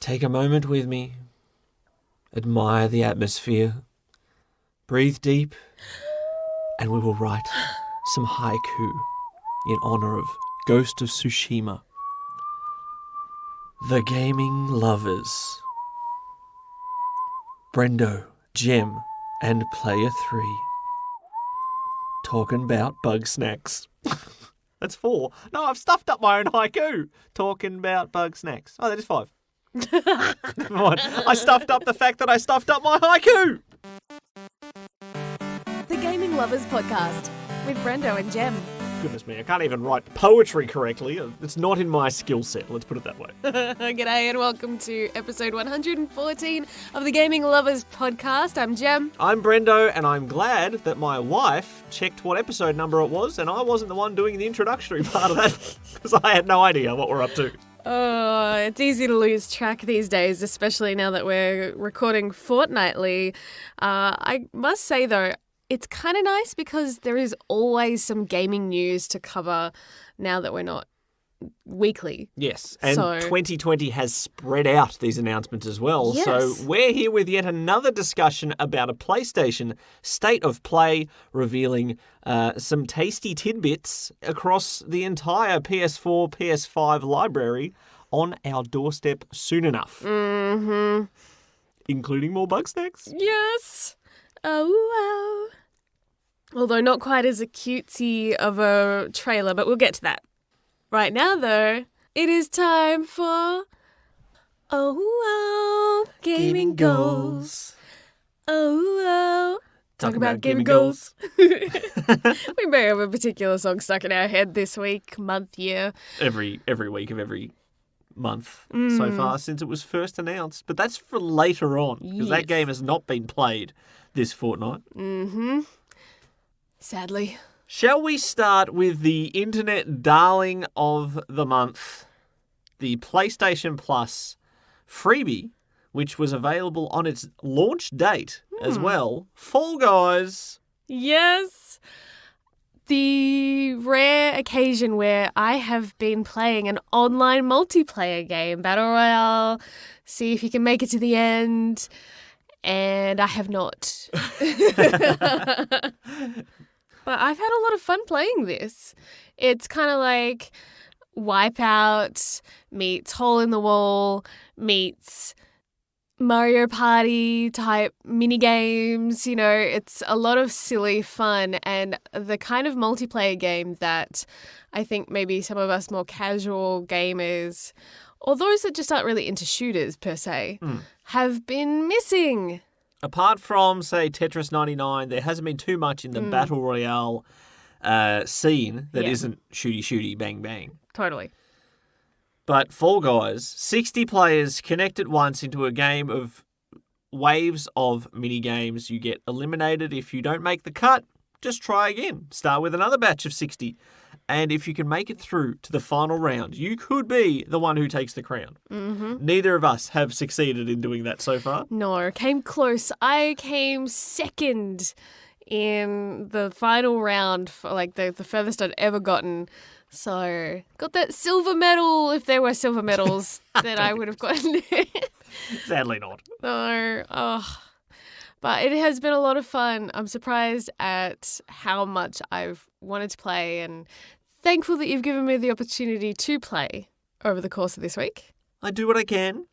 Take a moment with me. Admire the atmosphere. Breathe deep. And we will write some haiku in honor of Ghost of Tsushima. The Gaming Lovers. Brendo, Jem, and Player 3. Talking about Bugsnax. That's 4. No, I've stuffed up my own haiku. Talking about Bugsnax. Oh, that is 5. Never mind. I stuffed up the fact that I stuffed up my haiku. The Gaming Lovers Podcast with Brendo and Jem. Goodness me, I can't even write poetry correctly. It's not in my skill set, let's put it that way. G'day and welcome to episode 114 of the Gaming Lovers Podcast. I'm Jem. I'm Brendo, and I'm glad that my wife checked what episode number it was, and I wasn't the one doing the introductory part of that, because I had no idea what we're up to. Oh, it's easy to lose track these days, especially now that we're recording fortnightly. I must say, though, it's kind of nice because there is always some gaming news to cover now that we're not weekly. Yes, and 2020 has spread out these announcements as well. Yes. So we're here with yet another discussion about a PlayStation State of Play, revealing some tasty tidbits across the entire PS4, PS5 library on our doorstep soon enough. Mm-hmm. Including more Bugsnax. Yes. Oh, wow. Although not quite as a cutesy of a trailer, but we'll get to that. Right now, though, it is time for Gaming Goals. Talk about gaming goals. We may have a particular song stuck in our head this week, month, year. Every week of every month so far since it was first announced. But that's for later on, because that game has not been played this fortnight. Mm-hmm. Sadly. Shall we start with the internet darling of the month, the PlayStation Plus freebie, which was available on its launch date as well, Fall Guys. Yes. The rare occasion where I have been playing an online multiplayer game, Battle Royale, see if you can make it to the end, and I have not. But I've had a lot of fun playing this. It's kind of like Wipeout meets Hole in the Wall meets Mario Party type mini games. You know, it's a lot of silly fun and the kind of multiplayer game that I think maybe some of us more casual gamers, or those that just aren't really into shooters per se, have been missing. Apart from, say, Tetris 99, there hasn't been too much in the Battle Royale scene that isn't shooty, bang, bang. Totally. But Fall Guys, 60 players connect at once into a game of waves of mini-games. You get eliminated if you don't make the cut. Just try again. Start with another batch of 60. And if you can make it through to the final round, you could be the one who takes the crown. Mm-hmm. Neither of us have succeeded in doing that so far. No, came close. I came second in the final round, for like the furthest I'd ever gotten. So got that silver medal. If there were silver medals, then I would have gotten it. Sadly not. No. Oh. But it has been a lot of fun. I'm surprised at how much I've wanted to play and thankful that you've given me the opportunity to play over the course of this week. I do what I can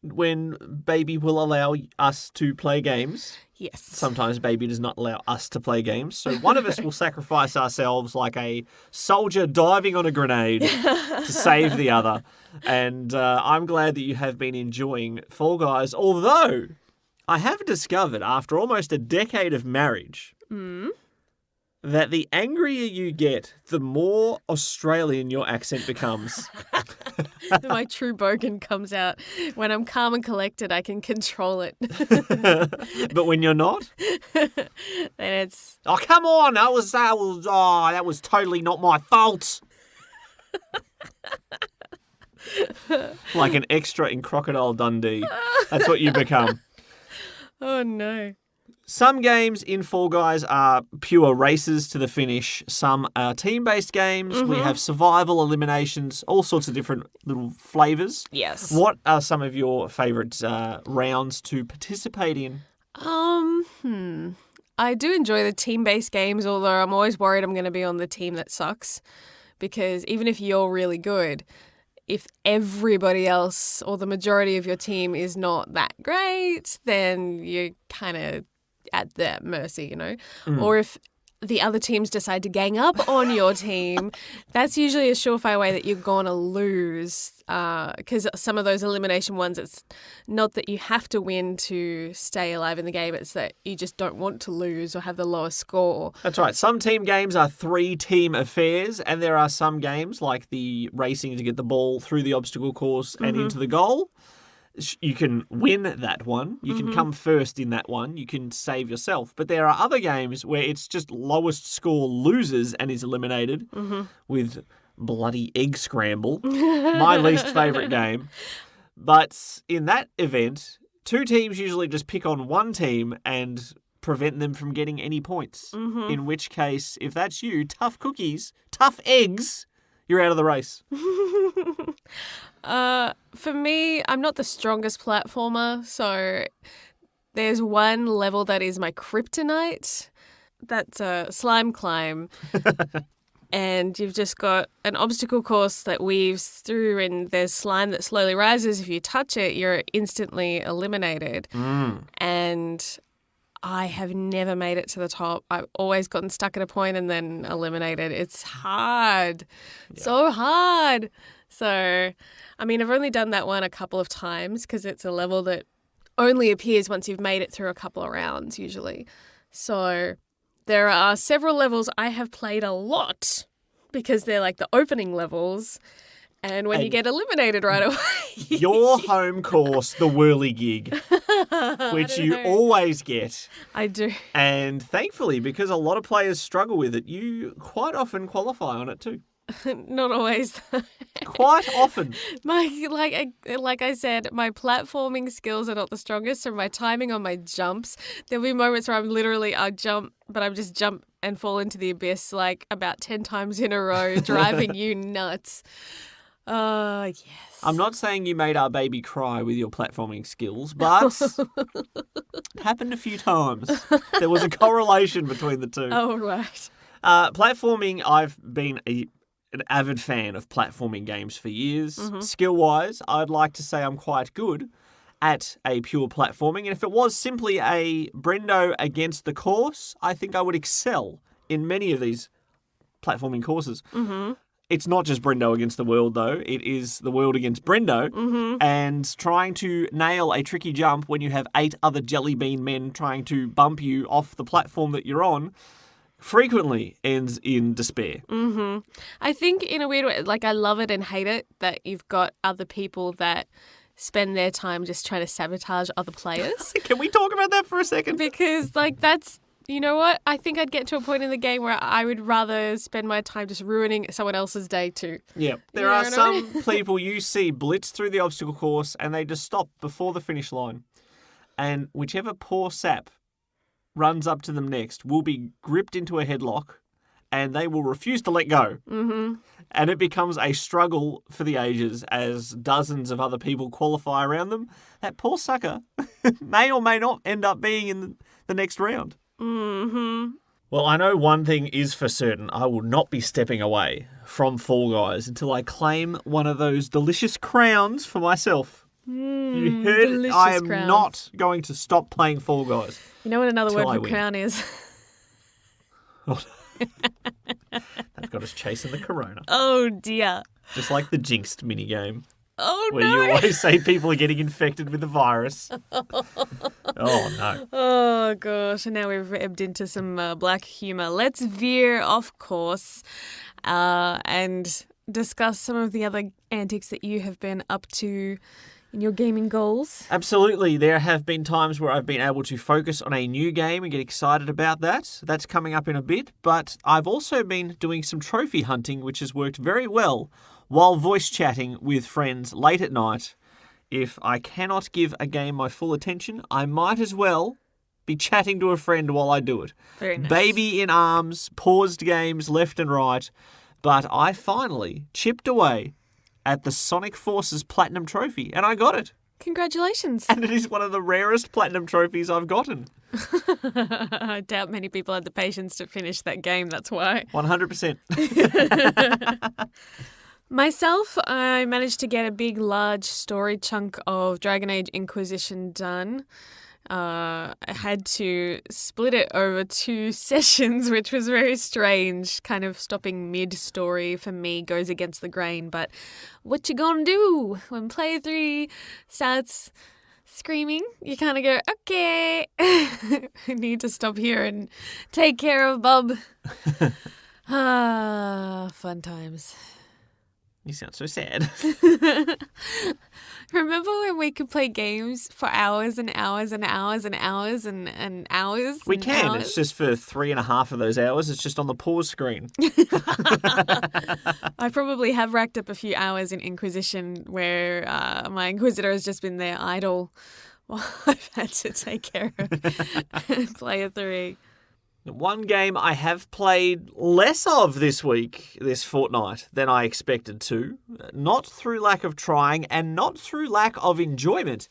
when Baby will allow us to play games. Yes. Sometimes Baby does not allow us to play games. So one of us will sacrifice ourselves like a soldier diving on a grenade to save the other. And I'm glad that you have been enjoying Fall Guys, although I have discovered after almost a decade of marriage that the angrier you get, the more Australian your accent becomes. My true bogan comes out. When I'm calm and collected, I can control it. But when you're not? Then it's... Oh, come on. That was totally not my fault. Like an extra in Crocodile Dundee. That's what you become. Oh, no. Some games in Fall Guys are pure races to the finish. Some are team-based games. We have survival, eliminations, all sorts of different little flavours. Yes. What are some of your favourite rounds to participate in? I do enjoy the team-based games, although I'm always worried I'm going to be on the team that sucks. Because even if you're really good, if everybody else or the majority of your team is not that great, then you're kind of at their mercy, you know? Or if the other teams decide to gang up on your team, that's usually a surefire way that you're going to lose. Because some of those elimination ones, it's not that you have to win to stay alive in the game. It's that you just don't want to lose or have the lowest score. That's right. Some team games are 3-team affairs, and there are some games like the racing to get the ball through the obstacle course and into the goal. You can win that one. You can come first in that one. You can save yourself. But there are other games where it's just lowest score loses and is eliminated with bloody egg scramble. My least favourite game. But in that event, 2 teams usually just pick on one team and prevent them from getting any points. In which case, if that's you, tough cookies, tough eggs, you're out of the race. For me, I'm not the strongest platformer, so there's one level that is my kryptonite. That's a slime climb. And you've just got an obstacle course that weaves through, and there's slime that slowly rises. If you touch it, you're instantly eliminated. And I have never made it to the top. I've always gotten stuck at a point and then eliminated. It's hard. So hard. So, I mean, I've only done that one a couple of times because it's a level that only appears once you've made it through a couple of rounds, usually. So there are several levels I have played a lot because they're like the opening levels. And when you get eliminated right away. Your home course, the whirligig, which you always get. I do. And thankfully, because a lot of players struggle with it, you quite often qualify on it too. Not always. Quite often. Like I said, my platforming skills are not the strongest, so my timing on my jumps, there'll be moments where I'll jump, but I just jump and fall into the abyss like about 10 times in a row, driving you nuts. Yes. I'm not saying you made our baby cry with your platforming skills, but it happened a few times. There was a correlation between the two. Oh, right. Platforming, I've been an avid fan of platforming games for years. Skill-wise, I'd like to say I'm quite good at a pure platforming. And if it was simply a Brendo against the course, I think I would excel in many of these platforming courses. It's not just Brendo against the world, though. It is the world against Brendo. And trying to nail a tricky jump when you have 8 other jelly bean men trying to bump you off the platform that you're on frequently ends in despair. I think in a weird way, like I love it and hate it that you've got other people that spend their time just trying to sabotage other players. Can we talk about that for a second? Because like that's... You know what? I think I'd get to a point in the game where I would rather spend my time just ruining someone else's day too. Yeah. There are some people you see blitz through the obstacle course and they just stop before the finish line. And whichever poor sap runs up to them next will be gripped into a headlock and they will refuse to let go. And it becomes a struggle for the ages as dozens of other people qualify around them. That poor sucker may or may not end up being in the next round. Well, I know one thing is for certain. I will not be stepping away from Fall Guys until I claim one of those delicious crowns for myself. You heard it. I am not going to stop playing Fall Guys. You know what another word for crown is? That's got us chasing the corona. Oh, dear. Just like the Jinxed minigame. Oh, where you always say people are getting infected with the virus. Oh, no. Oh, gosh. And now we've ebbed into some black humour. Let's veer off course and discuss some of the other antics that you have been up to in your gaming goals. Absolutely. There have been times where I've been able to focus on a new game and get excited about that. That's coming up in a bit. But I've also been doing some trophy hunting, which has worked very well while voice chatting with friends late at night. If I cannot give a game my full attention, I might as well be chatting to a friend while I do it. Very nice. Baby in arms, paused games left and right. But I finally chipped away at the Sonic Forces Platinum Trophy, and I got it. Congratulations. And it is one of the rarest Platinum Trophies I've gotten. I doubt many people had the patience to finish that game, that's why. 100%. Myself, I managed to get a big, large story chunk of Dragon Age Inquisition done. I had to split it over 2 sessions, which was very strange. Kind of stopping mid-story for me goes against the grain. But what you gonna do when player 3 starts screaming? You kind of go, okay, I need to stop here and take care of Bob. Fun times. You sound so sad. Remember when we could play games for hours and hours and hours and hours and hours? We can. It's just for 3.5 of those hours. It's just on the pause screen. I probably have racked up a few hours in Inquisition where my Inquisitor has just been there idle while I've had to take care of player 3. One game I have played less of this fortnight, than I expected to, not through lack of trying and not through lack of enjoyment.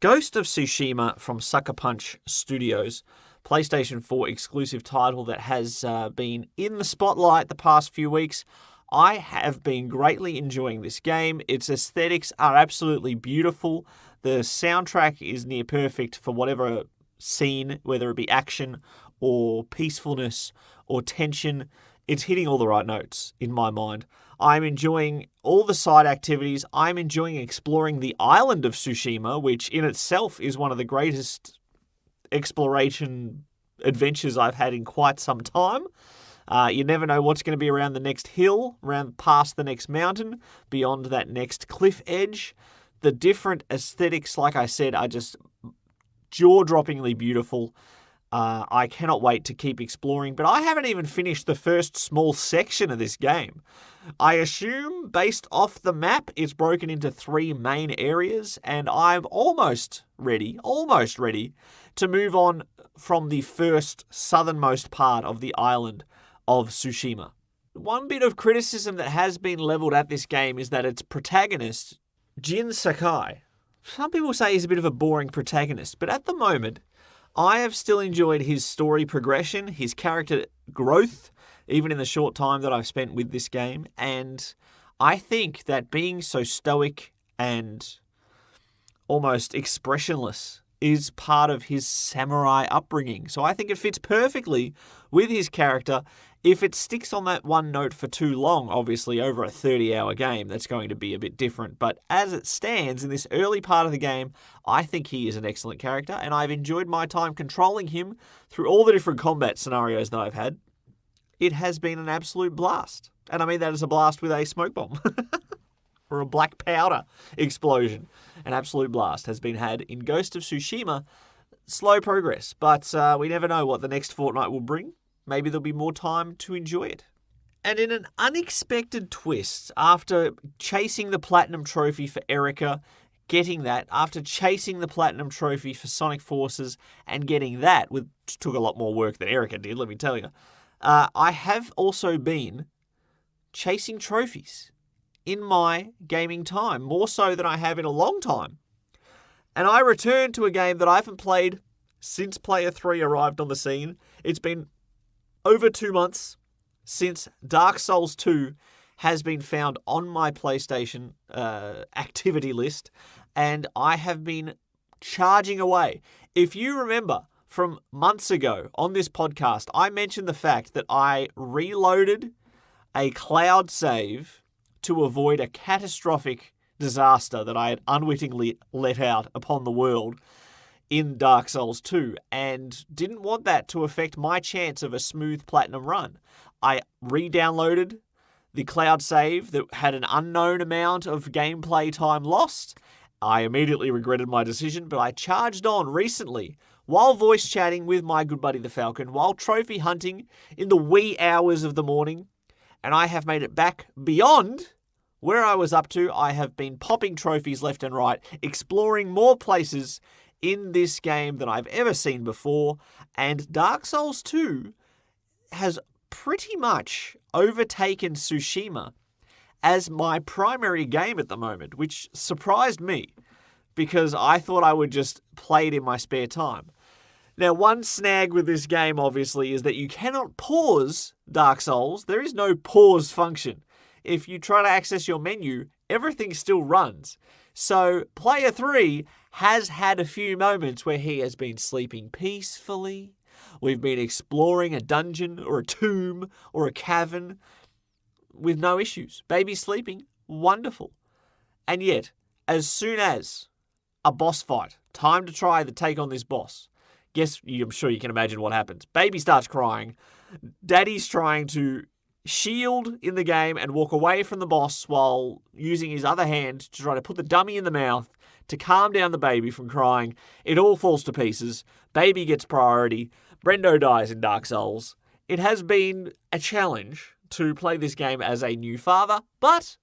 Ghost of Tsushima from Sucker Punch Studios, PlayStation 4 exclusive title that has been in the spotlight the past few weeks. I have been greatly enjoying this game. Its aesthetics are absolutely beautiful. The soundtrack is near perfect for whatever scene, whether it be action or peacefulness or tension. It's hitting all the right notes in my mind. I'm enjoying all the side activities. I'm enjoying exploring the island of Tsushima, which in itself is one of the greatest exploration adventures I've had in quite some time. You never know what's going to be around the next hill, around past the next mountain, beyond that next cliff edge. The different aesthetics, like I said, are just jaw-droppingly beautiful. I cannot wait to keep exploring, but I haven't even finished the first small section of this game. I assume, based off the map, it's broken into 3 main areas, and I'm almost ready to move on from the first southernmost part of the island of Tsushima. One bit of criticism that has been leveled at this game is that its protagonist, Jin Sakai, some people say he's a bit of a boring protagonist, but at the moment, I have still enjoyed his story progression, his character growth, even in the short time that I've spent with this game. And I think that being so stoic and almost expressionless is part of his samurai upbringing. So I think it fits perfectly with his character. If it sticks on that one note for too long, obviously over a 30-hour game, that's going to be a bit different. But as it stands in this early part of the game, I think he is an excellent character, and I've enjoyed my time controlling him through all the different combat scenarios that I've had. It has been an absolute blast. And I mean that as a blast with a smoke bomb. Or a black powder explosion. An absolute blast has been had in Ghost of Tsushima. Slow progress, but we never know what the next fortnight will bring. Maybe there'll be more time to enjoy it. And in an unexpected twist, after chasing the Platinum Trophy for Erica, getting that, after chasing the Platinum Trophy for Sonic Forces and getting that, which took a lot more work than Erica did, let me tell you, I have also been chasing trophies in my gaming time, more so than I have in a long time. And I returned to a game that I haven't played since Player 3 arrived on the scene. It's been over 2 months since Dark Souls 2 has been found on my PlayStation activity list, and I have been charging away. If you remember from months ago on this podcast, I mentioned the fact that I reloaded a cloud save to avoid a catastrophic disaster that I had unwittingly let out upon the world in Dark Souls 2, and didn't want that to affect my chance of a smooth platinum run. I re-downloaded the cloud save that had an unknown amount of gameplay time lost. I immediately regretted my decision, but I charged on recently while voice chatting with my good buddy the Falcon, while trophy hunting in the wee hours of the morning, and I have made it back beyond where I was up to. I have been popping trophies left and right, exploring more places in this game than I've ever seen before, and Dark Souls 2 has pretty much overtaken Tsushima as my primary game at the moment, which surprised me because I thought I would just play it in my spare time. Now, one snag with this game, obviously, is that you cannot pause Dark Souls. There is no pause function. If you try to access your menu, everything still runs. So, player 3 has had a few moments where he has been sleeping peacefully. We've been exploring a dungeon or a tomb or a cavern with no issues. Baby sleeping, wonderful. And yet, as soon as a boss fight, time to try to take on this boss, I'm sure you can imagine what happens. Baby starts crying. Daddy's trying to shield in the game and walk away from the boss while using his other hand to try to put the dummy in the mouth to calm down the baby from crying. It all falls to pieces. Baby gets priority. Brendo dies in Dark Souls. It has been a challenge to play this game as a new father, but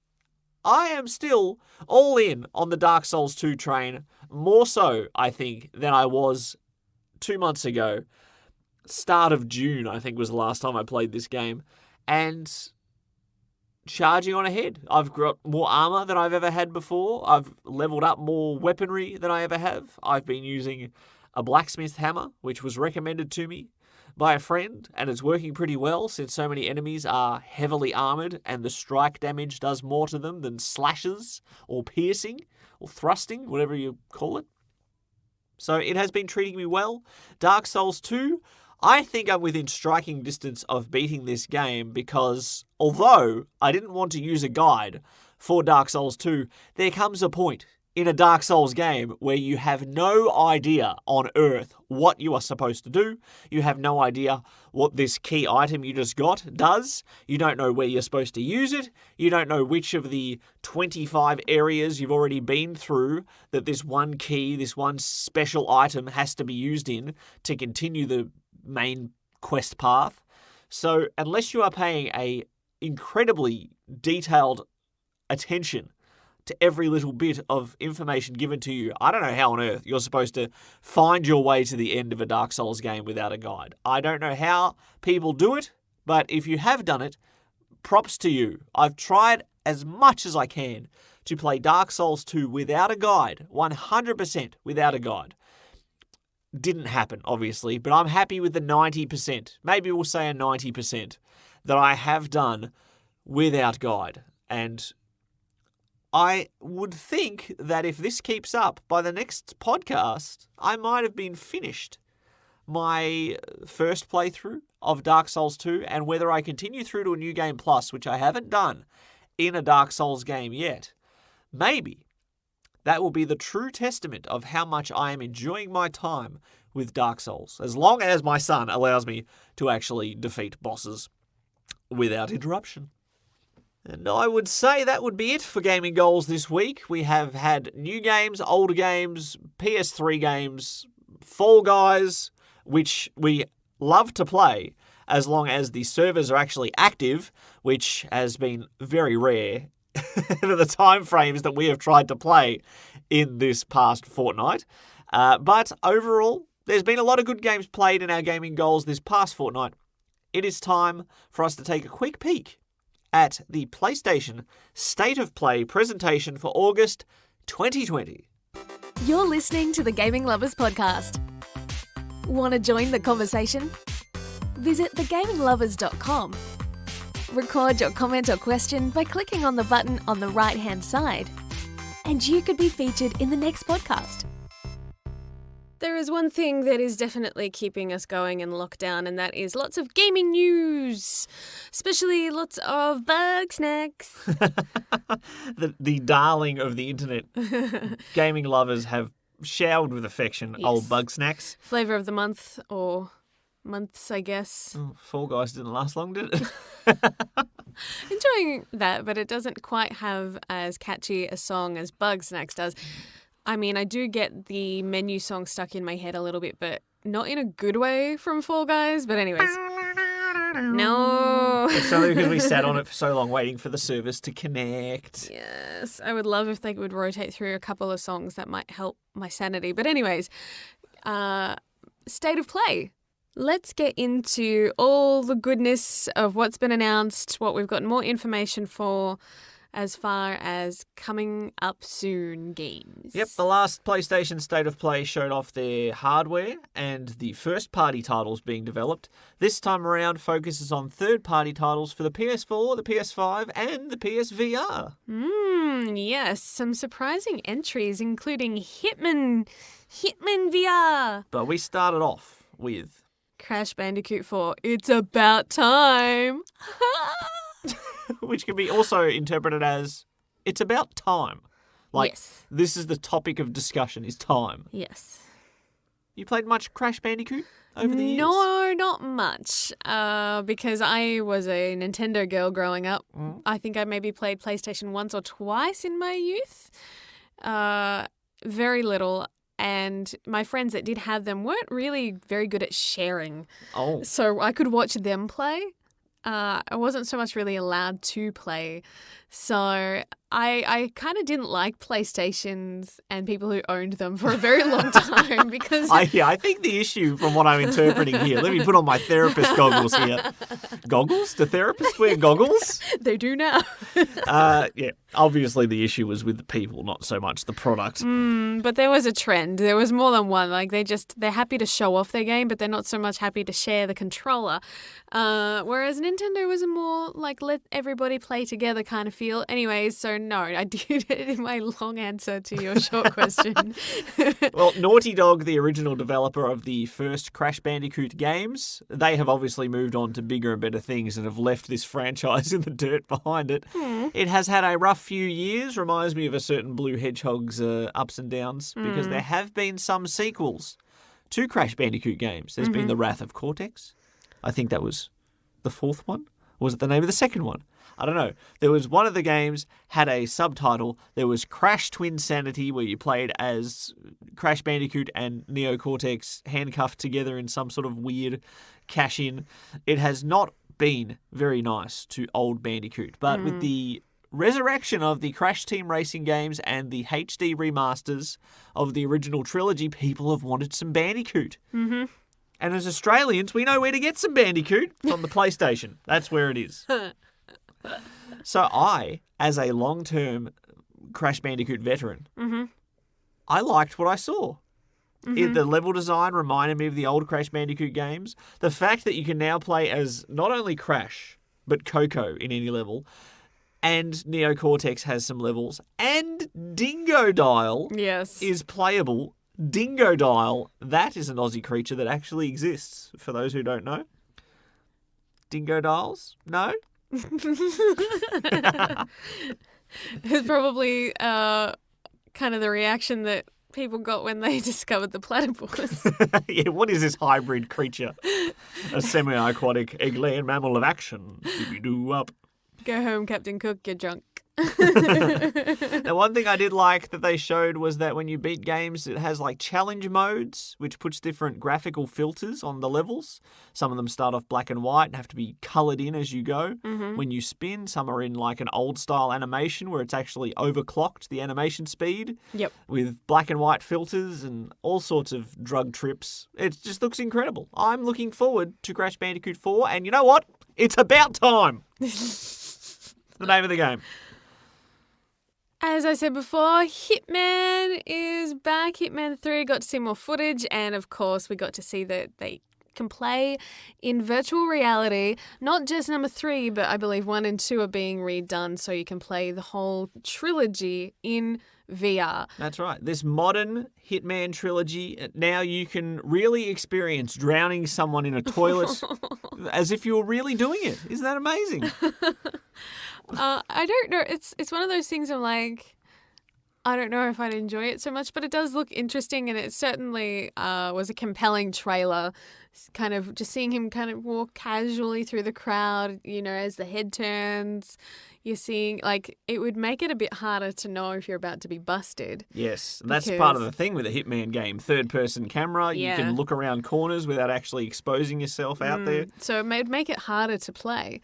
I am still all in on the Dark Souls 2 train, more so, I think, than I was 2 months ago. Start of June, I think, was the last time I played this game. And charging on ahead. I've got more armor than I've ever had before. I've leveled up more weaponry than I ever have. I've been using a blacksmith hammer, which was recommended to me by a friend, and it's working pretty well since so many enemies are heavily armored and the strike damage does more to them than slashes or piercing or thrusting, whatever you call it. So it has been treating me well. Dark Souls 2, I think I'm within striking distance of beating this game because although I didn't want to use a guide for Dark Souls 2, there comes a point in a Dark Souls game where you have no idea on earth what you are supposed to do. You have no idea what this key item you just got does. You don't know where you're supposed to use it. You don't know which of the 25 areas you've already been through that this one key, this one special item has to be used in to continue the main quest path. So unless you are paying a incredibly detailed attention to every little bit of information given to you, I don't know how on earth you're supposed to find your way to the end of a Dark Souls game without a guide. I don't know how people do it, but if you have done it, props to you. I've tried as much as I can to play Dark Souls 2 without a guide, 100% without a guide. Didn't happen, obviously, but I'm happy with the 90%, maybe we'll say a 90%, that I have done without guide. And I would think that if this keeps up, by the next podcast, I might have been finished my first playthrough of Dark Souls 2, and whether I continue through to a New Game Plus, which I haven't done in a Dark Souls game yet, maybe that will be the true testament of how much I am enjoying my time with Dark Souls, as long as my son allows me to actually defeat bosses without interruption. And I would say that would be it for Gaming Goals this week. We have had new games, older games, PS3 games, Fall Guys, which we love to play as long as the servers are actually active, which has been very rare for the time frames that we have tried to play in this past fortnight. But overall, there's been a lot of good games played in our Gaming Goals this past fortnight. It is time for us to take a quick peek at the PlayStation State of Play presentation for August 2020. You're listening to the Gaming Lovers Podcast. Want to join the conversation? Visit thegaminglovers.com. Record your comment or question by clicking on the button on the right-hand side, and you could be featured in the next podcast. There is one thing that is definitely keeping us going in lockdown, and that is lots of gaming news, especially lots of Bugsnax. the darling of the internet. Gaming lovers have showered with affection, yes. Old Bugsnax. Flavour of the month, or months, I guess. Oh, Fall Guys didn't last long, did it? Enjoying that, but it doesn't quite have as catchy a song as Bugsnax does. I mean, I do get the menu song stuck in my head a little bit, but not in a good way from Fall Guys. But anyways. No. It's only because we sat on it for so long waiting for the service to connect. Yes, I would love if they would rotate through a couple of songs that might help my sanity. But anyways, state of play. Let's get into all the goodness of what's been announced, what we've got more information for as far as coming up soon games. Yep, the last PlayStation State of Play showed off their hardware and the first-party titles being developed. This time around focuses on third-party titles for the PS4, the PS5 and the PSVR. Yes, some surprising entries including Hitman VR. But we started off with Crash Bandicoot 4, It's About Time. which can be also interpreted as it's about time. Like, yes. This is the topic of discussion, is time. Yes. You played much Crash Bandicoot over the years? No, not much. Because I was a Nintendo girl growing up. I think I maybe played PlayStation once or twice in my youth. Very little. And my friends that did have them weren't really very good at sharing. Oh. So I could watch them play. I wasn't so much really allowed to play. So I kind of didn't like PlayStations and people who owned them for a very long time because... I think the issue from what I'm interpreting here, let me put on my therapist goggles here. Goggles? Do therapists wear goggles? They do now. Yeah, obviously the issue was with the people, not so much the product. But there was a trend. There was more than one. Like they're happy to show off their game, but they're not so much happy to share the controller. Whereas Nintendo was a more like let everybody play together kind of feel. Anyways, so no, I did it in my long answer to your short question. Well, Naughty Dog, the original developer of the first Crash Bandicoot games, they have obviously moved on to bigger and better things and have left this franchise in the dirt behind it. It has had a rough few years, reminds me of a certain Blue Hedgehog's ups and downs, because there have been some sequels to Crash Bandicoot games. There's been The Wrath of Cortex. I think that was the fourth one. Or was it the name of the second one? I don't know. There was one of the games had a subtitle. There was Crash Twin Sanity, where you played as Crash Bandicoot and Neo Cortex handcuffed together in some sort of weird cash-in. It has not been very nice to old Bandicoot, but with the resurrection of the Crash Team Racing games and the HD remasters of the original trilogy, people have wanted some Bandicoot. And as Australians, we know where to get some Bandicoot from the PlayStation. That's where it is. So I, as a long-term Crash Bandicoot veteran, I liked what I saw. The level design reminded me of the old Crash Bandicoot games. The fact that you can now play as not only Crash, but Coco in any level, and Neo Cortex has some levels, and Dingo Dial is playable. Dingo Dial, that is an Aussie creature that actually exists, for those who don't know. Dingo Dials? No? It's probably kind of the reaction that people got when they discovered the platypus. Yeah, what is this hybrid creature? A semi-aquatic egg-laying mammal of action. Scooby-Doo up. Go home, Captain Cook, you're drunk. Now, one thing I did like that they showed was that when you beat games, it has like challenge modes, which puts different graphical filters on the levels. Some of them start off black and white and have to be coloured in as you go. When you spin, some are in like an old style animation where it's actually overclocked the animation speed with black and white filters and all sorts of drug trips. It just looks incredible. I'm looking forward to Crash Bandicoot 4, and you know what? It's about time. The name of the game. As I said before, Hitman is back. Hitman 3 got to see more footage, and of course we got to see that they can play in virtual reality. Not just number 3, but I believe 1 and 2 are being redone, so you can play the whole trilogy in VR. That's right. This modern Hitman trilogy, now you can really experience drowning someone in a toilet as if you were really doing it. Isn't that amazing? I don't know. It's one of those things I'm like, I don't know if I'd enjoy it so much, but it does look interesting, and it certainly was a compelling trailer kind of just seeing him kind of walk casually through the crowd, as the head turns. You're seeing, it would make it a bit harder to know if you're about to be busted. Yes, and that's part of the thing with a Hitman game. Third-person camera, you can look around corners without actually exposing yourself out there. So it would make it harder to play.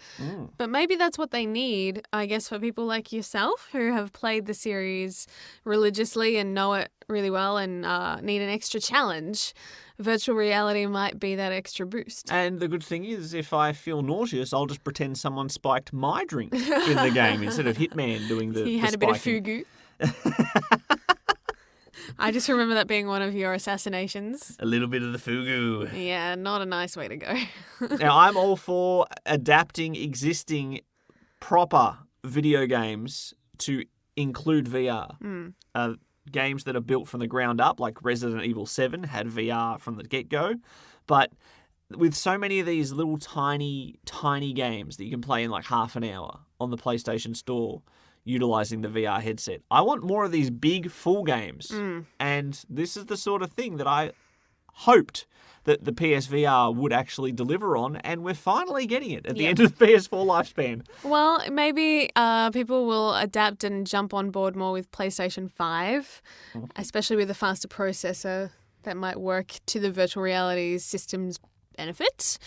But maybe that's what they need, I guess, for people like yourself who have played the series religiously and know it really well and need an extra challenge. Virtual reality might be that extra boost. And the good thing is, if I feel nauseous, I'll just pretend someone spiked my drink in the game instead of Hitman doing the He had a bit of fugu. I just remember that being one of your assassinations. A little bit of the fugu. Yeah, not a nice way to go. Now, I'm all for adapting existing proper video games to include VR. Games that are built from the ground up, like Resident Evil 7 had VR from the get-go. But with so many of these little tiny games that you can play in like half an hour on the PlayStation Store utilizing the VR headset, I want more of these big, full games. And this is the sort of thing that I hoped that the PSVR would actually deliver on, and we're finally getting it at the end of the PS4 lifespan. Well, maybe people will adapt and jump on board more with PlayStation 5, especially with a faster processor that might work to the virtual reality system's benefit.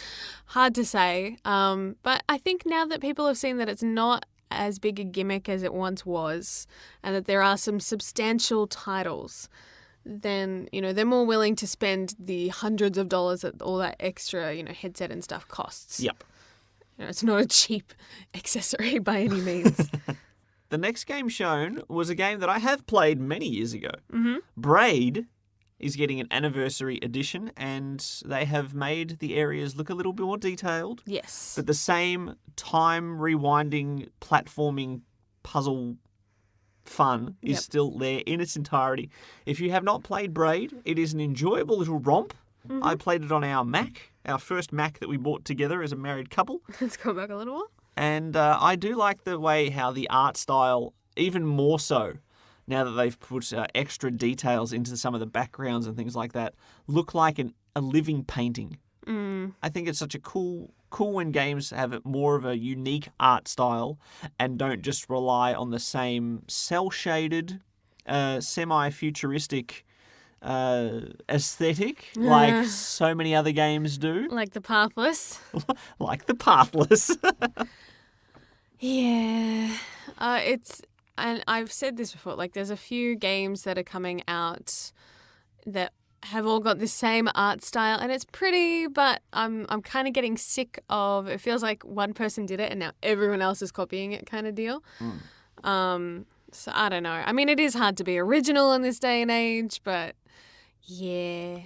Hard to say, but I think now that people have seen that it's not as big a gimmick as it once was, and that there are some substantial titles, then, they're more willing to spend the hundreds of dollars that all that extra, headset and stuff costs. Yep. It's not a cheap accessory by any means. The next game shown was a game that I have played many years ago. Braid is getting an anniversary edition, and they have made the areas look a little bit more detailed. Yes. But the same time rewinding, platforming puzzle fun is still there in its entirety. If you have not played Braid, it is an enjoyable little romp. I played it on our Mac, our first Mac that we bought together as a married couple. Let's go back a little while. And I do like the way how the art style, even more so, now that they've put extra details into some of the backgrounds and things like that, look like a living painting. I think it's such a cool when games have more of a unique art style and don't just rely on the same cel-shaded, semi-futuristic aesthetic like so many other games do. Like the Pathless. Like the Pathless. Yeah. And I've said this before, there's a few games that are coming out that have all got the same art style, and it's pretty, but I'm kind of getting sick of, it feels like one person did it and now everyone else is copying it kind of deal. So I don't know. I mean, it is hard to be original in this day and age, but yeah.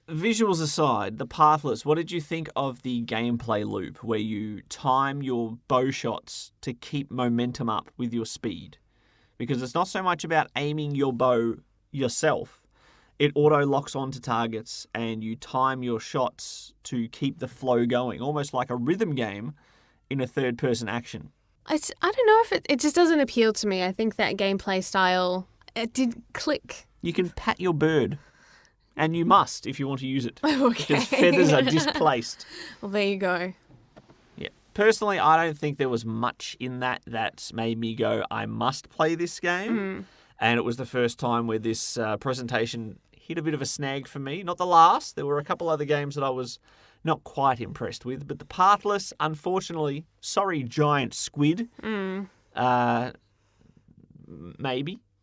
Visuals aside, the Pathless, what did you think of the gameplay loop where you time your bow shots to keep momentum up with your speed? Because it's not so much about aiming your bow yourself. It auto-locks onto targets and you time your shots to keep the flow going, almost like a rhythm game in a third-person action. I don't know if it just doesn't appeal to me. I think that gameplay style, it didn't click. You can pat your bird, and you must if you want to use it. Okay. Because feathers are displaced. Well, there you go. Yeah. Personally, I don't think there was much in that made me go, I must play this game. And it was the first time where this presentation hit a bit of a snag for me. Not the last. There were a couple other games that I was not quite impressed with. But the Pathless, unfortunately, sorry, giant squid.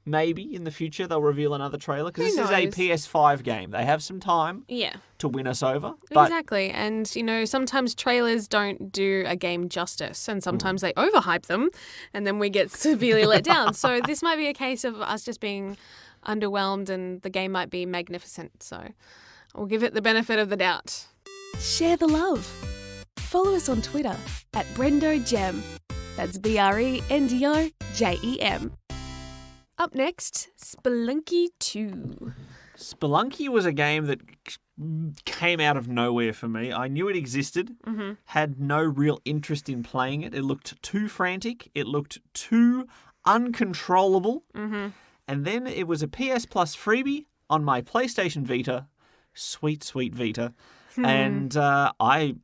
Maybe in the future they'll reveal another trailer. Because this is a PS5 game. They have some time to win us over. But exactly. And, sometimes trailers don't do a game justice. And sometimes they overhype them. And then we get severely let down. So this might be a case of us just being underwhelmed and the game might be magnificent. So we'll give it the benefit of the doubt. Share the love. Follow us on Twitter at BrendoGem. That's BrendoJem. Up next, Spelunky 2. Spelunky was a game that came out of nowhere for me. I knew it existed, had no real interest in playing it. It looked too frantic. It looked too uncontrollable. And then it was a PS Plus freebie on my PlayStation Vita Sweet, sweet Vita. And I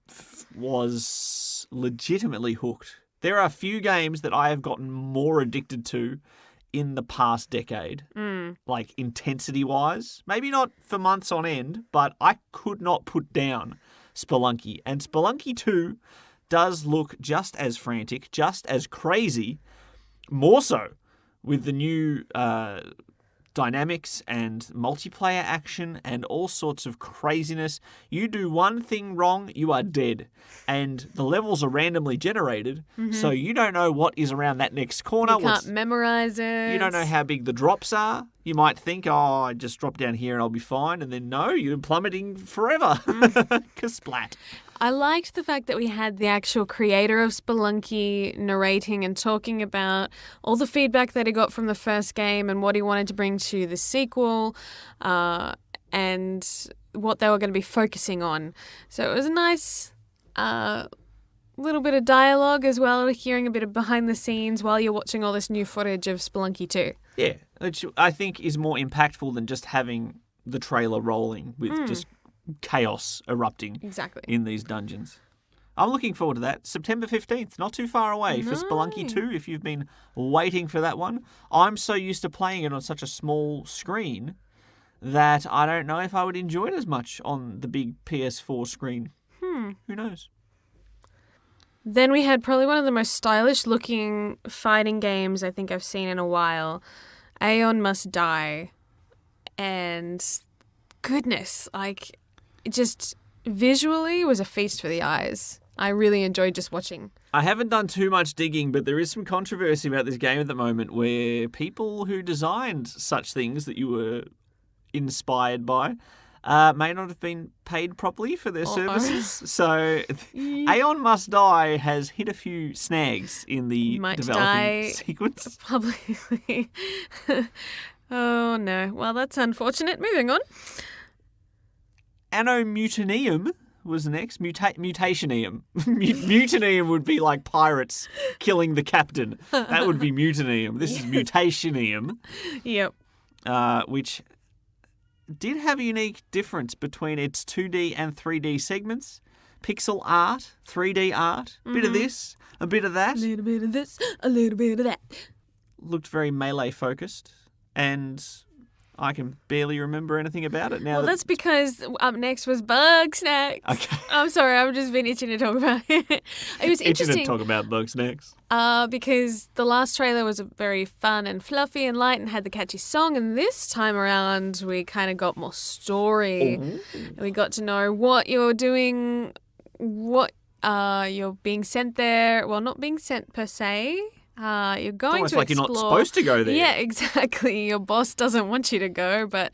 was legitimately hooked. There are a few games that I have gotten more addicted to in the past decade, like intensity-wise. Maybe not for months on end, but I could not put down Spelunky. And Spelunky 2 does look just as frantic, just as crazy, more so with the new dynamics and multiplayer action and all sorts of craziness. You do one thing wrong, you are dead. And the levels are randomly generated, so you don't know what is around that next corner. You can't memorize it. You don't know how big the drops are. You might think, oh, I just drop down here and I'll be fine. And then no, you're plummeting forever. Kasplat. I liked the fact that we had the actual creator of Spelunky narrating and talking about all the feedback that he got from the first game and what he wanted to bring to the sequel, and what they were going to be focusing on. So it was a nice little bit of dialogue as well, hearing a bit of behind the scenes while you're watching all this new footage of Spelunky 2. Yeah, which I think is more impactful than just having the trailer rolling with just chaos erupting in these dungeons. I'm looking forward to that. September 15th, not too far away for Spelunky 2 if you've been waiting for that one. I'm so used to playing it on such a small screen that I don't know if I would enjoy it as much on the big PS4 screen. Who knows? Then we had probably one of the most stylish looking fighting games I think I've seen in a while. Aeon Must Die. And goodness, like, it just visually was a feast for the eyes. I really enjoyed just watching. I haven't done too much digging, but there is some controversy about this game at the moment where people who designed such things that you were inspired by may not have been paid properly for their services. So Aeon Must Die has hit a few snags in the developing sequence. Publicly. Oh, no. Well, that's unfortunate. Moving on. Anno Mutanium was next. Mutationium. Mutanium would be like pirates killing the captain. That would be Mutanium. This is Mutationium. Yep. Which did have a unique difference between its 2D and 3D segments. Pixel art, 3D art, a bit of this, a bit of that. A little bit of this, a little bit of that. Looked very melee focused, and I can barely remember anything about it now. Well, that's because up next was Bugsnax. Okay. I'm sorry, I've just been itching to talk about it. It was interesting. Itching to talk about Bugsnax. Because the last trailer was very fun and fluffy and light and had the catchy song, and this time around we kind of got more story. And we got to know what you're doing, what you're being sent there. Well, not being sent per se. You're going it's almost to like explore. You're not supposed to go there. Yeah, exactly. Your boss doesn't want you to go, but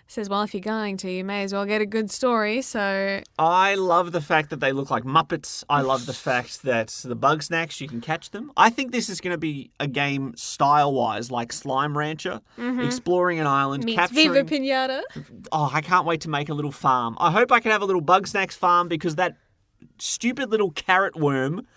says, well, if you're going to, you may as well get a good story. So I love the fact that they look like Muppets. I love the fact that the Bugsnax, you can catch them. I think this is going to be a game style-wise like Slime Rancher, exploring an island, meets capturing... Viva Pinata. Oh, I can't wait to make a little farm. I hope I can have a little Bugsnax farm because that stupid little carrot worm...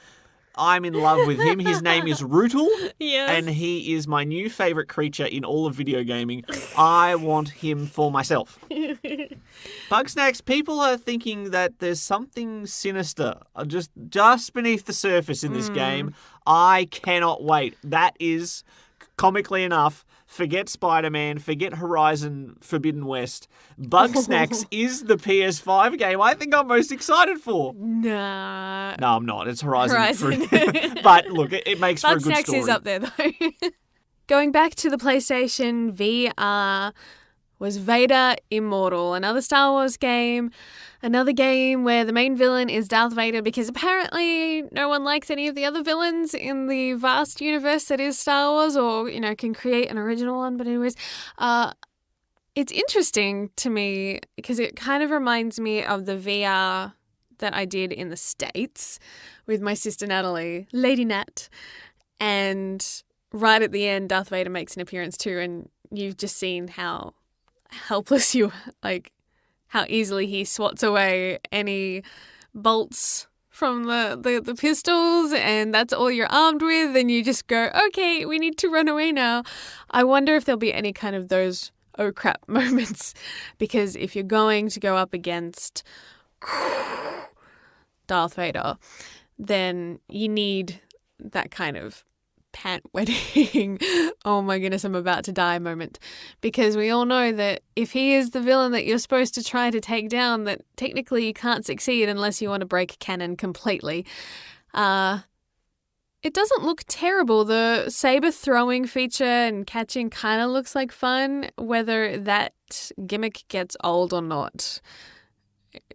I'm in love with him. His name is Rootle, Yes. and he is my new favourite creature in all of video gaming. I want him for myself. Bugsnax, people are thinking that there's something sinister just beneath the surface in this game. I cannot wait. That is, comically enough, forget Spider-Man, forget Horizon Forbidden West. Bugsnax is the PS5 game I think I'm most excited for. Nah. No, I'm not. It's Horizon. But look, it makes for a good Bugsnax story. is up there, though. Going back to the PlayStation VR was Vader Immortal, another Star Wars game, another game where the main villain is Darth Vader because apparently no one likes any of the other villains in the vast universe that is Star Wars, or, you know, can create an original one. But anyways, it's interesting to me because it kind of reminds me of the VR that I did in the States with my sister Natalie, Lady Nat, and right at the end, Darth Vader makes an appearance too, and you've just seen how helpless how easily he swats away any bolts from the pistols, and that's all you're armed with, and you just go, okay, we need to run away now. I wonder if there'll be any kind of those oh crap moments. Because if you're going to go up against Darth Vader, then you need that kind of pant wetting, oh my goodness, I'm about to die moment. Because we all know that if he is the villain that you're supposed to try to take down, that technically you can't succeed unless you want to break canon completely. It doesn't look terrible. The saber throwing feature and catching kind of looks like fun. Whether that gimmick gets old or not,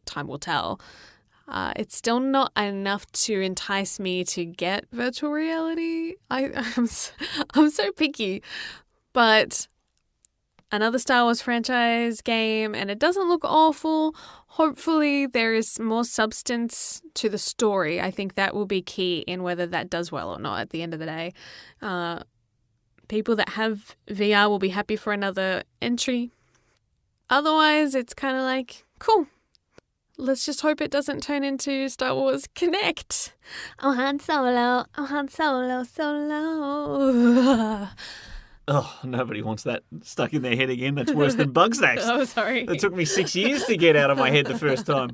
time will tell. It's still not enough to entice me to get virtual reality. I'm so picky. But another Star Wars franchise game, and it doesn't look awful. Hopefully there is more substance to the story. I think that will be key in whether that does well or not at the end of the day. People that have VR will be happy for another entry. Otherwise, it's kind of like, cool. Let's just hope it doesn't turn into Star Wars Connect. Oh, Han Solo. Oh, Han Solo, solo. Oh, nobody wants that stuck in their head again. That's worse than Bugsnax. Oh, sorry. It took me 6 years to get out of my head the first time.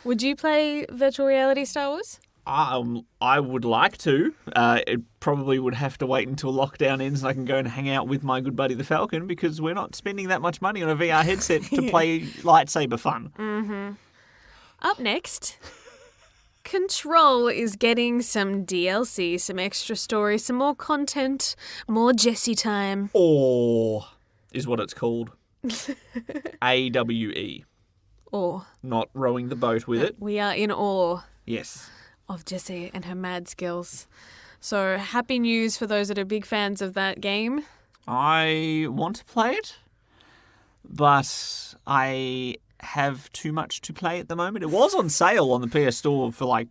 Would you play virtual reality Star Wars? I would like to. It probably would have to wait until lockdown ends and I can go and hang out with my good buddy the Falcon, because we're not spending that much money on a VR headset to play lightsaber fun. Mm-hmm. Up next, Control is getting some DLC, some extra story, some more content, more Jessie time. Awe is what it's called. AWE. Awe. Not rowing the boat with it. We are in awe Yes. of Jessie and her mad skills. So happy news for those that are big fans of that game. I want to play it, but I have too much to play at the moment. It was on sale on the PS Store for like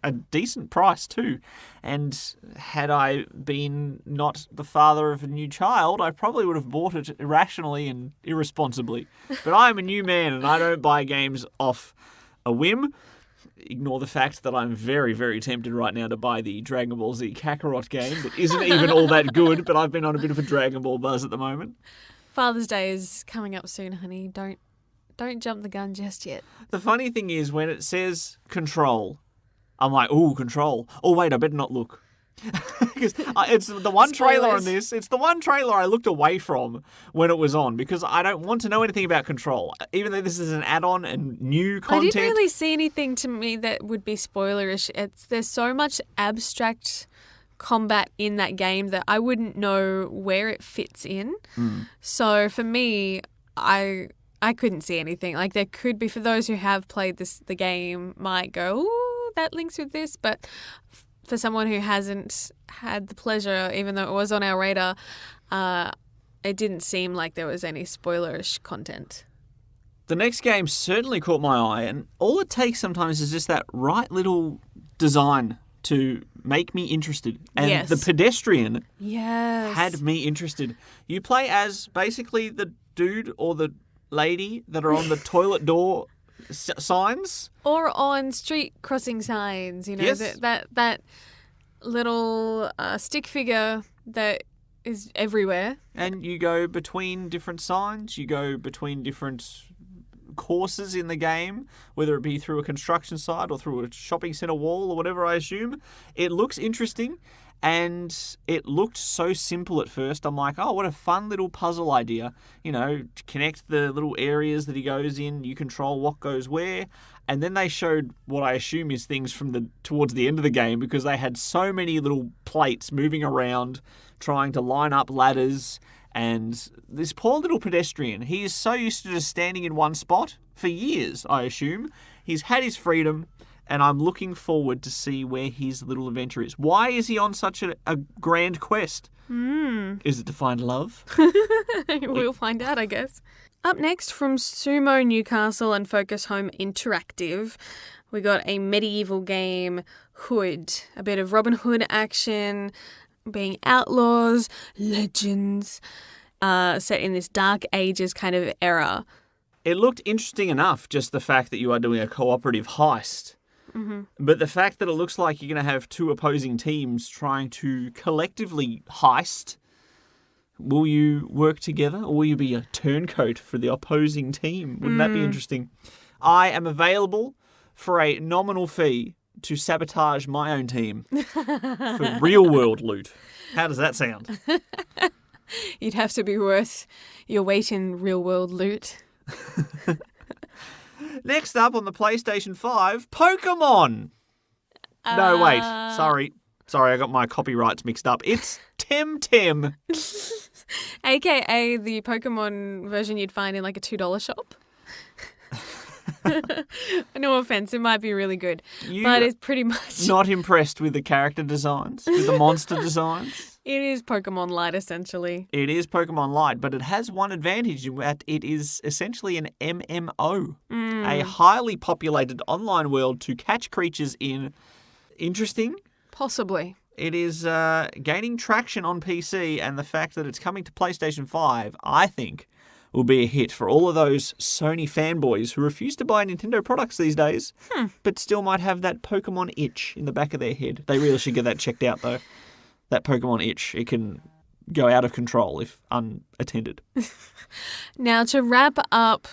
a decent price too. And had I been not the father of a new child, I probably would have bought it irrationally and irresponsibly. But I'm a new man and I don't buy games off a whim. Ignore the fact that I'm very, very tempted right now to buy the Dragon Ball Z Kakarot game that isn't even all that good, but I've been on a bit of a Dragon Ball buzz at the moment. Father's Day is coming up soon, honey. Don't jump the gun just yet. The funny thing is when it says Control, I'm like, ooh, Control. Oh, wait, I better not look. Because it's the one trailer on this. It's the one trailer I looked away from when it was on because I don't want to know anything about Control. Even though this is an add-on and new content. I didn't really see anything to me that would be spoilerish. There's so much abstract combat in that game that I wouldn't know where it fits in. So for me, I couldn't see anything. Like there could be, for those who have played the game might go, ooh, that links with this, but for someone who hasn't had the pleasure, even though it was on our radar, it didn't seem like there was any spoilerish content. The next game certainly caught my eye, and all it takes sometimes is just that right little design to make me interested. And Yes. the pedestrian Yes. had me interested. You play as basically the dude or the lady that are on the toilet door signs. Or on street crossing signs, you know, Yes. that little stick figure that is everywhere. And you go between different signs, you go between different courses in the game, whether it be through a construction site or through a shopping centre wall or whatever, I assume. It looks interesting, and it looked so simple at first. I'm like, oh, what a fun little puzzle idea. You know, to connect the little areas that he goes in, you control what goes where. And then they showed what I assume is things from towards the end of the game, because they had so many little plates moving around, trying to line up ladders. And this poor little pedestrian, he is so used to just standing in one spot for years, I assume. He's had his freedom, and I'm looking forward to see where his little adventure is. Why is he on such a grand quest? Is it to find love? We'll find out, I guess. Up next, from Sumo Newcastle and Focus Home Interactive, we got a medieval game, Hood. A bit of Robin Hood action, being outlaws, legends, set in this Dark Ages kind of era. It looked interesting enough, just the fact that you are doing a cooperative heist. Mm-hmm. But the fact that it looks like you're going to have two opposing teams trying to collectively heist, Will you work together, or will you be a turncoat for the opposing team? Wouldn't that be interesting? I am available for a nominal fee to sabotage my own team for real-world loot. How does that sound? You'd have to be worth your weight in real-world loot. Next up on the PlayStation 5, Pokemon. No, wait. Sorry, I got my copyrights mixed up. It's Temtem. AKA the Pokemon version you'd find in like a $2 shop. No offense, it might be really good. But it's pretty much... Not impressed with the character designs, with the monster designs? It is Pokemon Light, essentially. It is Pokemon Light, but it has one advantage in that it is essentially an MMO, a highly populated online world to catch creatures in. Interesting? Possibly. It is gaining traction on PC, and the fact that it's coming to PlayStation 5, I think, will be a hit for all of those Sony fanboys who refuse to buy Nintendo products these days, but still might have that Pokemon itch in the back of their head. They really should get that checked out, though. That Pokemon itch, it can go out of control if unattended. Now, to wrap up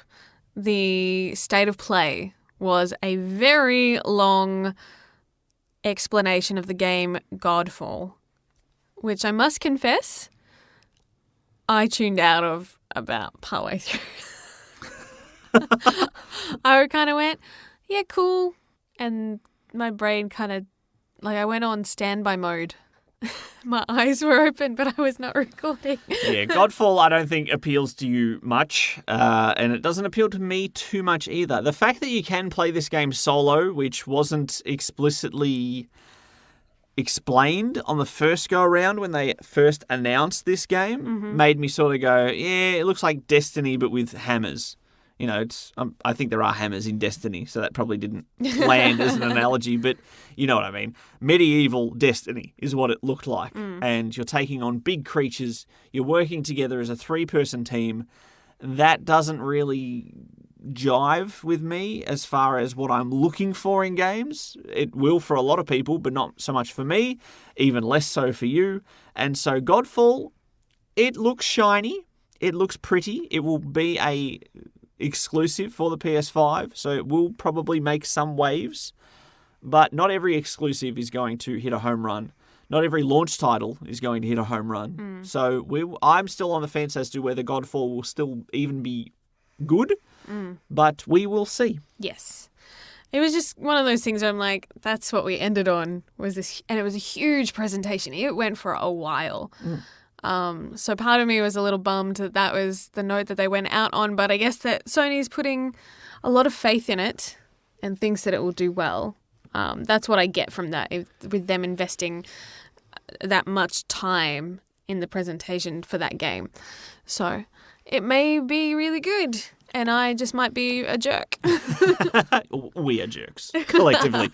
the state of play was a very long explanation of the game Godfall, which I must confess, I tuned out of about partway through. I kind of went, yeah, cool. And my brain kind of, like, I went on standby mode. My eyes were open, but I was not recording. Yeah, Godfall I don't think appeals to you much, and it doesn't appeal to me too much either. The fact that you can play this game solo, which wasn't explicitly explained on the first go-around when they first announced this game, made me sort of go, yeah, it looks like Destiny, but with hammers. You know, it's. I think there are hammers in Destiny, so that probably didn't land as an analogy, but you know what I mean. Medieval Destiny is what it looked like, and you're taking on big creatures, you're working together as a 3-person team. That doesn't really jive with me as far as what I'm looking for in games. It will for a lot of people, but not so much for me, even less so for you. And so Godfall, it looks shiny, it looks pretty, it will be a exclusive for the PS5, so it will probably make some waves, but not every exclusive is going to hit a home run. Not every launch title is going to hit a home run. So I'm still on the fence as to whether Godfall will still even be good, but we will see. Yes. It was just one of those things where I'm like, that's what we ended on, was this, and it was a huge presentation. It went for a while. So part of me was a little bummed that was the note that they went out on, but I guess that Sony's putting a lot of faith in it and thinks that it will do well. That's what I get from that, with them investing that much time in the presentation for that game. So it may be really good, and I just might be a jerk. We are jerks, collectively.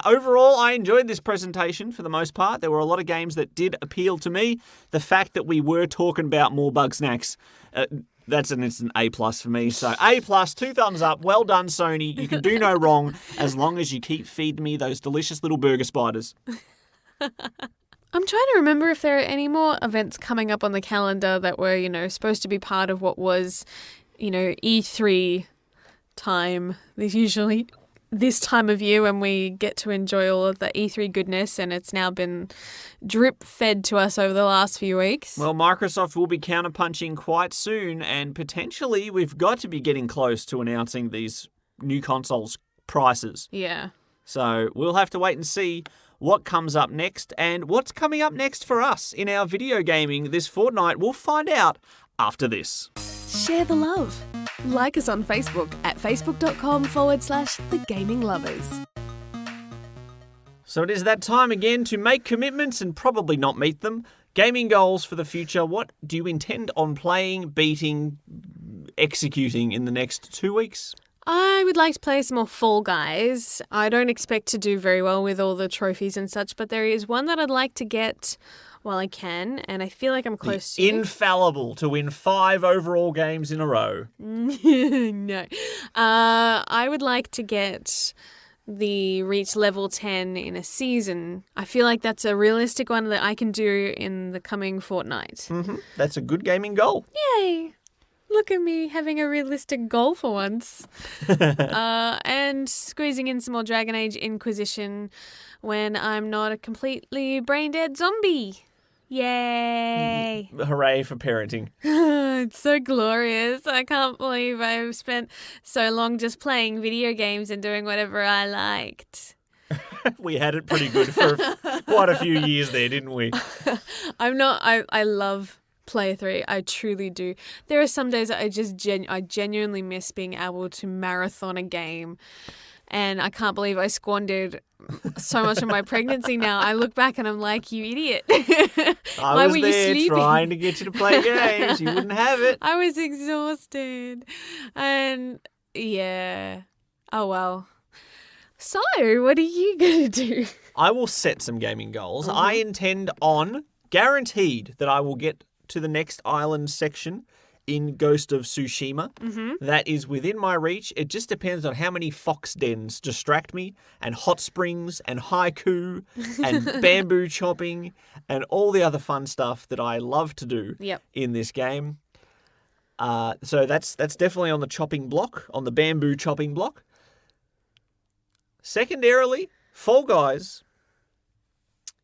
Overall, I enjoyed this presentation for the most part. There were a lot of games that did appeal to me. The fact that we were talking about more Bugsnax, that's an instant A+ for me. So A+, 2 thumbs up. Well done, Sony. You can do no wrong as long as you keep feeding me those delicious little burger spiders. I'm trying to remember if there are any more events coming up on the calendar that were, supposed to be part of what was, E3 time. There's usually this time of year when we get to enjoy all of the E3 goodness, and it's now been drip-fed to us over the last few weeks. Well, Microsoft will be counterpunching quite soon, and potentially we've got to be getting close to announcing these new consoles' prices. Yeah. So we'll have to wait and see what comes up next, and what's coming up next for us in our video gaming this fortnight. We'll find out after this. Share the love. Like us on Facebook at facebook.com/thegaminglovers. So it is that time again to make commitments and probably not meet them. Gaming goals for the future. What do you intend on playing, beating, executing in the next 2 weeks? I would like to play some more Fall Guys. I don't expect to do very well with all the trophies and such, but there is one that I'd like to get while I can, and I feel like I'm close to infallible to win 5 overall games in a row. No. I would like to get the reach level 10 in a season. I feel like that's a realistic one that I can do in the coming fortnight. Mm-hmm. That's a good gaming goal. Yay! Look at me having a realistic goal for once. And squeezing in some more Dragon Age Inquisition when I'm not a completely brain-dead zombie. Yay! Hooray for parenting. It's so glorious. I can't believe I've spent so long just playing video games and doing whatever I liked. We had it pretty good for quite a few years there, didn't we? I love Play 3. I truly do. There are some days that I genuinely miss being able to marathon a game. And I can't believe I squandered so much of my pregnancy now. I look back and I'm like, you idiot. I was there trying to get you to play games. You wouldn't have it. I was exhausted. And yeah. Oh, well. So, what are you going to do? I will set some gaming goals. I intend on, guaranteed, that I will get to the next island section in Ghost of Tsushima. Mm-hmm. That is within my reach. It just depends on how many fox dens distract me, and hot springs, and haiku, and bamboo chopping, and all the other fun stuff that I love to do in this game. So that's definitely on the chopping block, on the bamboo chopping block. Secondarily, Fall Guys.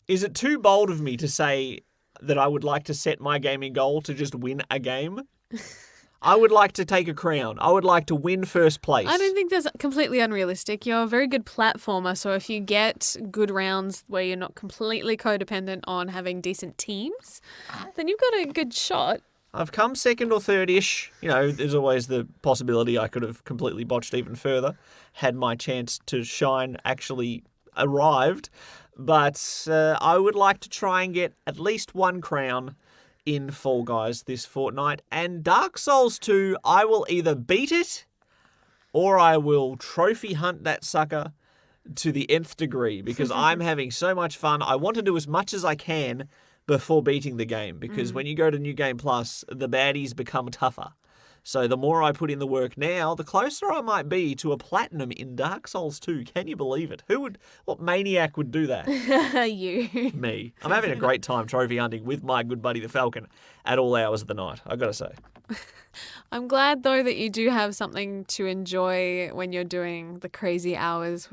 Is it too bold of me to say that I would like to set my gaming goal to just win a game? I would like to take a crown. I would like to win first place. I don't think that's completely unrealistic. You're a very good platformer, so if you get good rounds where you're not completely codependent on having decent teams, then you've got a good shot. I've come second or third-ish. You know, there's always the possibility I could have completely botched even further had my chance to shine actually arrived. But I would like to try and get at least one crown in Fall Guys this fortnight. And Dark Souls 2, I will either beat it or I will trophy hunt that sucker to the nth degree because I'm having so much fun. I want to do as much as I can before beating the game because when you go to New Game Plus, the baddies become tougher. So the more I put in the work now, the closer I might be to a platinum in Dark Souls 2. Can you believe it? What maniac would do that? You. Me. I'm having a great time trophy hunting with my good buddy the Falcon at all hours of the night, I've got to say. I'm glad, though, that you do have something to enjoy when you're doing the crazy hours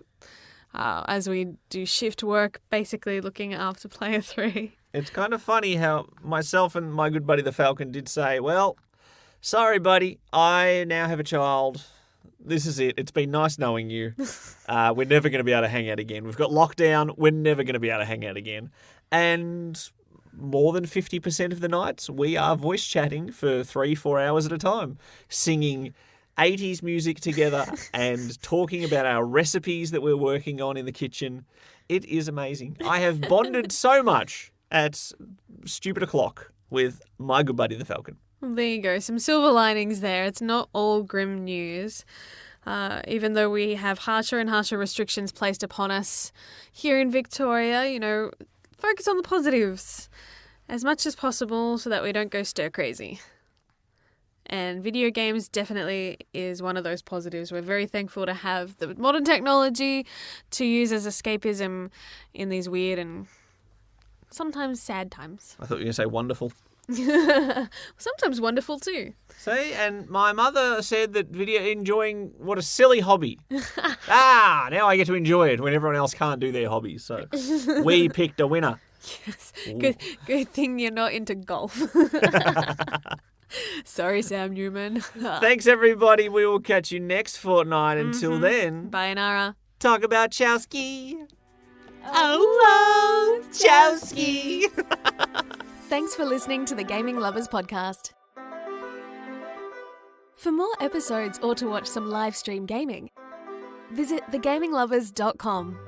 as we do shift work, basically looking after Player 3. It's kind of funny how myself and my good buddy the Falcon did say, well, sorry, buddy, I now have a child. This is it. It's been nice knowing you. We're never going to be able to hang out again. We've got lockdown. We're never going to be able to hang out again. And more than 50% of the nights, we are voice chatting for 3-4 hours at a time, singing 80s music together and talking about our recipes that we're working on in the kitchen. It is amazing. I have bonded so much at stupid o'clock with my good buddy the Falcon. Well, there you go. Some silver linings there. It's not all grim news. Even though we have harsher and harsher restrictions placed upon us here in Victoria, you know, focus on the positives as much as possible so that we don't go stir crazy. And video games definitely is one of those positives. We're very thankful to have the modern technology to use as escapism in these weird and sometimes sad times. I thought you were going to say wonderful. Sometimes wonderful too. See, and my mother said that enjoying, what a silly hobby. Now I get to enjoy it when everyone else can't do their hobbies. So we picked a winner. Yes. Good thing you're not into golf. Sorry, Sam Newman. Thanks, everybody. We will catch you next fortnight. Until then, bye, Nara. Talk about Chowski. Oh, Chowski. Thanks for listening to the Gaming Lovers Podcast. For more episodes or to watch some live stream gaming, visit thegaminglovers.com.